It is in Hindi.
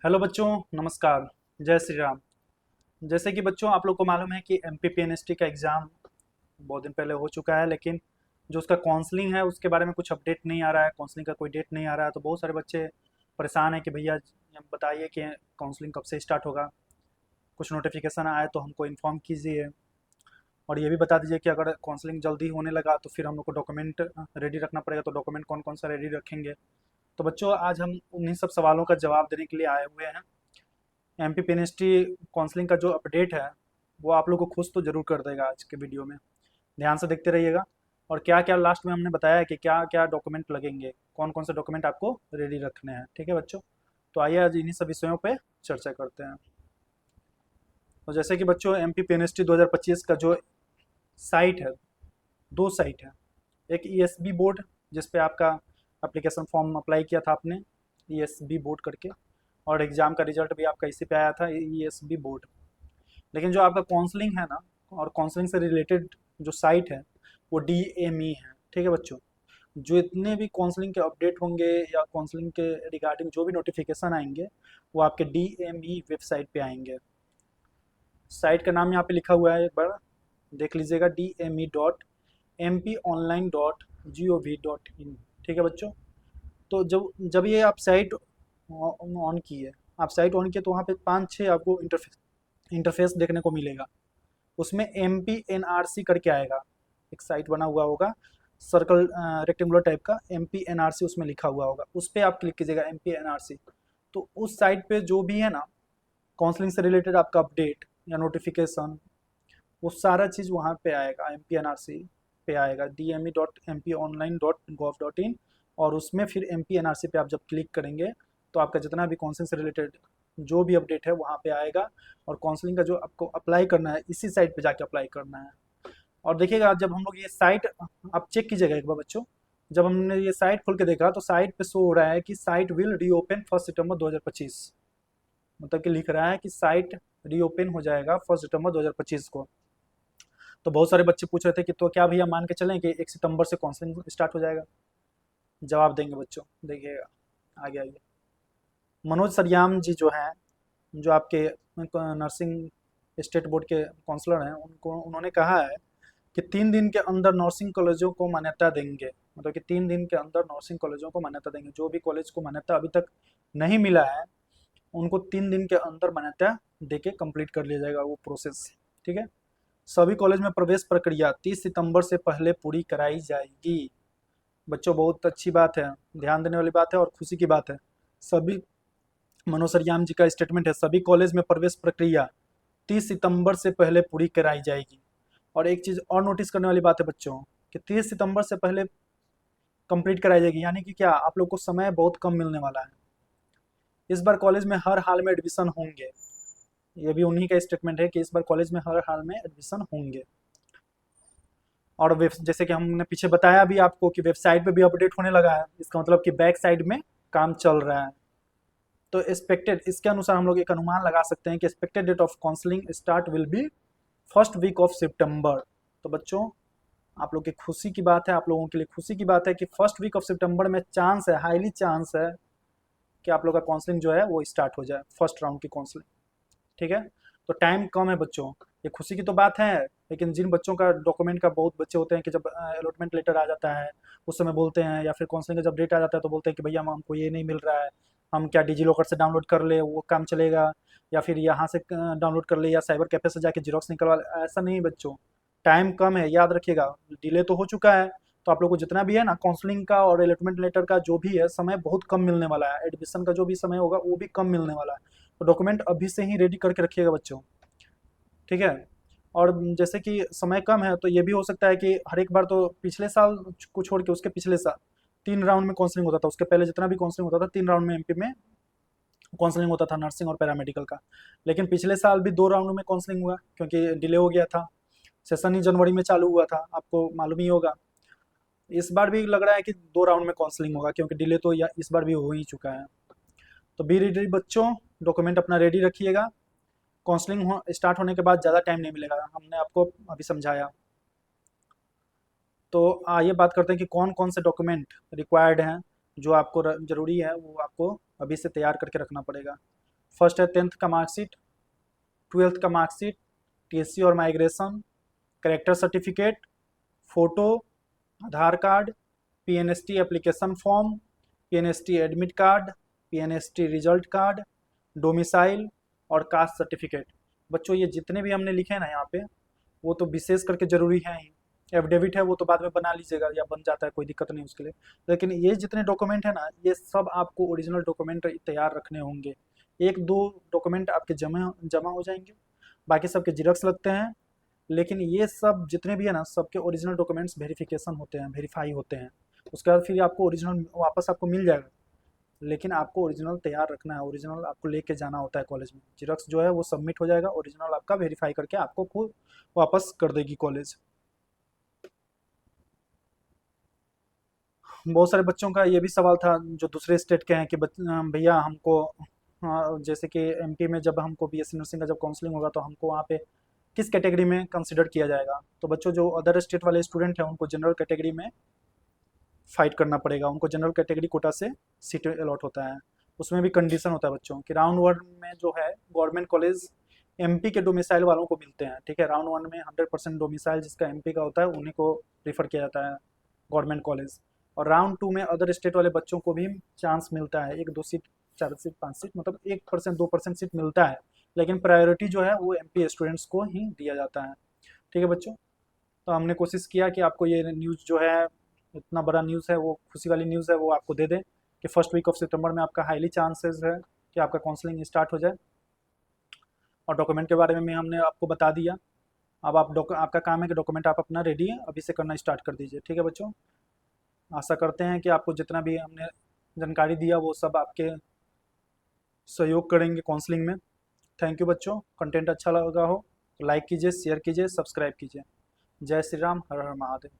हेलो बच्चों, नमस्कार। जय श्री राम। जैसे कि बच्चों आप लोग को मालूम है कि एमपीपीएनएसटी का एग्ज़ाम बहुत दिन पहले हो चुका है, लेकिन जो उसका काउंसलिंग है उसके बारे में कुछ अपडेट नहीं आ रहा है। काउंसलिंग का कोई डेट नहीं आ रहा है, तो बहुत सारे बच्चे परेशान हैं कि भैया बताइए कि काउंसलिंग कब से स्टार्ट होगा। कुछ नोटिफिकेशन आए तो हमको इन्फॉर्म कीजिए, और ये भी बता दीजिए कि अगर काउंसलिंग जल्दी होने लगा तो फिर हम लोग को डॉक्यूमेंट रेडी रखना पड़ेगा। तो डॉक्यूमेंट कौन कौन सा रेडी रखेंगे? तो बच्चों आज हम उन्हीं सब सवालों का जवाब देने के लिए आए हुए हैं। एमपी पेनिस्ट्री काउंसलिंग का जो अपडेट है वो आप लोग को खुश तो जरूर कर देगा। आज के वीडियो में ध्यान से देखते रहिएगा। और क्या क्या लास्ट में हमने बताया है कि क्या क्या डॉक्यूमेंट लगेंगे, कौन कौन से डॉक्यूमेंट आपको रेडी रखने हैं। ठीक है बच्चों, तो आइए आज इन्हीं सब विषयों पे चर्चा करते हैं। तो जैसे कि बच्चों एमपी पेनिस्ट्री 2025 का जो साइट है, दो साइट है। एक ईएसबी बोर्ड जिस पे आपका एप्लीकेशन फॉर्म अप्लाई किया था आपने, ईएसबी बोर्ड करके, और एग्ज़ाम का रिजल्ट भी आपका इसी पे आया था, ईएसबी बोर्ड। लेकिन जो आपका काउंसलिंग है ना, और काउंसलिंग से रिलेटेड जो साइट है वो डीएमई है। ठीक है बच्चों, जो इतने भी काउंसलिंग के अपडेट होंगे या काउंसलिंग के रिगार्डिंग जो भी नोटिफिकेशन आएंगे वो आपके डीएमई वेबसाइट पे आएंगे। साइट का नाम यहाँ पे लिखा हुआ है, एक बार देख लीजिएगा, dme.mponline.gov.in। ठीक है बच्चों, तो जब जब ये आप साइट ऑन किए, आप साइट ऑन किए तो वहाँ पे 5-6 आपको इंटरफेस देखने को मिलेगा। उसमें M P N R C करके आएगा, एक साइट बना हुआ होगा सर्कल रेक्टेंगुलर टाइप का, M P N R C उसमें लिखा हुआ होगा। उस पर आप क्लिक कीजिएगा, M P N R C. तो उस साइट पे जो भी है ना काउंसलिंग से रिलेटेड आपका अपडेट या नोटिफिकेशन, वो सारा चीज़ वहाँ पे आएगा, M P N R C पे आएगा, dme.mponline.gov.in। और उसमें फिर M P N R C पे आप जब क्लिक करेंगे तो आपका जितना भी काउंसलिंग से रिलेटेड जो भी अपडेट है वहाँ पे आएगा। और काउंसलिंग का जो आपको अप्लाई करना है इसी साइट पे जाके अप्लाई करना है। और देखिएगा जब हम लोग ये साइट, आप चेक कीजिएगा एक बार बच्चों, जब हमने ये साइट खोल के देखा तो साइट पे शो हो रहा है कि साइट विल रीओपन 1 सितंबर 2025। मतलब कि लिख रहा है कि साइट रीओपन हो जाएगा 1 सितंबर 2025 को। तो बहुत सारे बच्चे पूछ रहे थे कि तो क्या भैया मान के चलें कि 1 सितंबर से काउंसलिंग स्टार्ट हो जाएगा? जवाब देंगे बच्चों, देखिएगा आगे आइए। मनोज सरयाम जी जो हैं, जो आपके नर्सिंग स्टेट बोर्ड के काउंसलर हैं, उनको उन्होंने कहा है कि 3 दिन के अंदर नर्सिंग कॉलेजों को मान्यता देंगे। मतलब कि 3 दिन के अंदर नर्सिंग कॉलेजों को मान्यता देंगे। जो भी कॉलेज को मान्यता अभी तक नहीं मिला है उनको 3 दिन के अंदर मान्यता दे के कम्प्लीट कर लिया जाएगा वो प्रोसेस। ठीक है, सभी कॉलेज में प्रवेश प्रक्रिया 30 सितंबर से पहले पूरी कराई जाएगी। बच्चों बहुत अच्छी बात है, ध्यान देने वाली बात है और खुशी की बात है। सभी, मनोज सरयाम जी का स्टेटमेंट है, सभी कॉलेज में प्रवेश प्रक्रिया 30 सितंबर से पहले पूरी कराई जाएगी। और एक चीज़ और नोटिस करने वाली बात है बच्चों, कि 30 सितंबर से पहले कंप्लीट कराई जाएगी, यानी कि क्या आप लोग को समय बहुत कम मिलने वाला है। इस बार कॉलेज में हर हाल में एडमिशन होंगे। ये भी उन्हीं का स्टेटमेंट है कि इस बार कॉलेज में हर हाल में एडमिशन होंगे। और वेब, जैसे कि हमने पीछे बताया भी आपको कि वेबसाइट पे भी अपडेट होने लगा है, इसका मतलब कि बैक साइड में काम चल रहा है। तो एक्सपेक्टेड, इसके अनुसार हम लोग एक अनुमान लगा सकते हैं कि expected date of counselling start will be first week of September. तो बच्चों आप लोग की खुशी की बात है, आप लोगों के लिए खुशी की बात है कि फर्स्ट वीक ऑफ सितंबर में चांस है, हाईली चांस है कि आप लोग का काउंसलिंग जो है वो स्टार्ट हो जाए, फर्स्ट राउंड की काउंसलिंग। ठीक है, तो टाइम कम है बच्चों, ये खुशी की तो बात है। लेकिन जिन बच्चों का डॉक्यूमेंट का, बहुत बच्चे होते हैं कि जब अलॉटमेंट लेटर आ जाता है उस समय बोलते हैं, या फिर काउंसलिंग का जब डेट आ जाता है तो बोलते हैं कि भैया हमको ये नहीं मिल रहा है, हम क्या डिजी लॉकर से डाउनलोड कर ले वो काम चलेगा, या फिर यहाँ से डाउनलोड कर ले, या साइबर कैफे से जाके जीरोक्स निकलवा ले। ऐसा नहीं बच्चों, टाइम कम है, याद रखिएगा। डिले तो हो चुका है, तो आप लोग को जितना भी है ना काउंसलिंग का और अलॉटमेंट लेटर का जो भी है समय बहुत कम मिलने वाला है, एडमिशन का जो भी समय होगा वो भी कम मिलने वाला है। तो डॉक्यूमेंट अभी से ही रेडी करके रखिएगा बच्चों। ठीक है, और जैसे कि समय कम है तो ये भी हो सकता है कि हर एक बार, तो पिछले साल को छोड़ के उसके पिछले साल 3 राउंड में काउंसलिंग होता था, उसके पहले जितना भी काउंसलिंग होता था 3 राउंड में एमपी में काउंसलिंग होता था नर्सिंग और पैरामेडिकल का। लेकिन पिछले साल भी 2 राउंड में काउंसलिंग हुआ क्योंकि डिले हो गया था। सेशन ही जनवरी में चालू हुआ था, आपको मालूम ही होगा। इस बार भी लग रहा है कि 2 राउंड में काउंसलिंग होगा, क्योंकि डिले तो या इस बार भी हो ही चुका है। तो बी रेडी बच्चों, डॉक्यूमेंट अपना रेडी रखिएगा। काउंसलिंग स्टार्ट होने के बाद ज़्यादा टाइम नहीं मिलेगा, हमने आपको अभी समझाया। तो आइए बात करते हैं कि कौन कौन से डॉक्यूमेंट रिक्वायर्ड हैं, जो आपको ज़रूरी है वो आपको अभी से तैयार करके रखना पड़ेगा। फर्स्ट है 10th का मार्कशीट, 12th का मार्कशीट, टीएससी और migration, character certificate, photo, Aadhaar card, PNST application form, PNST admit card, PNST result card, domicile और कास्ट सर्टिफिकेट। बच्चों ये जितने भी हमने लिखे हैं ना यहाँ पे, वो तो विशेष करके ज़रूरी है ही। एफिडेविट है वो तो बाद में बना लीजिएगा या बन जाता है, कोई दिक्कत नहीं उसके लिए। लेकिन ये जितने डॉक्यूमेंट है ना, ये सब आपको ओरिजिनल डॉक्यूमेंट तैयार रखने होंगे। एक दो डॉक्यूमेंट आपके जमा जमा हो जाएंगे, बाकी सबके जिरक्स लगते हैं, लेकिन ये सब जितने भी है ना, सबके ओरिजिनल डॉक्यूमेंट्स वेरिफिकेशन होते हैं, वेरीफाई होते हैं। उसके बाद फिर आपको ओरिजिनल वापस आपको मिल जाएगा, लेकिन आपको ओरिजिनल तैयार रखना है, ओरिजिनल आपको लेके जाना होता है कॉलेज में। जिरक्स जो है वो सबमिट हो जाएगा, ओरिजिनल आपका वेरीफाई करके आपको खुद वापस कर देगी कॉलेज। बहुत सारे बच्चों का ये भी सवाल था जो दूसरे स्टेट के हैं कि भैया हमको, हाँ, जैसे कि एमपी में जब हमको बीएससी नर्सिंग का जब काउंसलिंग होगा तो हमको वहाँ पे किस कैटेगरी में कंसिडर किया जाएगा। तो बच्चों जो अदर स्टेट वाले स्टूडेंट हैं उनको जनरल कैटेगरी में फाइट करना पड़ेगा, उनको जनरल कैटेगरी कोटा से सीट अलॉट होता है। उसमें भी कंडीशन होता है बच्चों कि राउंड 1 में जो है गवर्नमेंट कॉलेज एमपी के डोमिसाइल वालों को मिलते हैं, ठीक है। राउंड 1 में 100% डोमिसाइल जिसका एमपी का होता है उन्हीं को प्रीफर किया जाता है गवर्नमेंट कॉलेज। और राउंड 2 में अदर स्टेट वाले बच्चों को भी चांस मिलता है, 1-2 सीट, 4 सीट, 5 सीट, मतलब 1%, 2% सीट मिलता है, लेकिन प्रायोरिटी जो है वो एमपी स्टूडेंट्स को ही दिया जाता है। ठीक है बच्चों, तो हमने कोशिश किया कि आपको ये न्यूज़ जो है, इतना बड़ा न्यूज़ है, वो खुशी वाली न्यूज़ है, वो आपको दे दें कि फर्स्ट वीक ऑफ सितंबर में आपका हाईली चांसेस है कि आपका काउंसलिंग स्टार्ट हो जाए। और डॉक्यूमेंट के बारे में हमने आपको बता दिया। अब आपका काम है कि डॉक्यूमेंट आप अपना रेडी है अभी से करना स्टार्ट कर दीजिए। ठीक है बच्चों, आशा करते हैं कि आपको जितना भी हमने जानकारी दिया वो सब आपके सहयोग करेंगे काउंसलिंग में। थैंक यू बच्चों, कंटेंट अच्छा लगा हो तो लाइक कीजिए, शेयर कीजिए, सब्सक्राइब कीजिए। जय श्री राम, हर हर महादेव।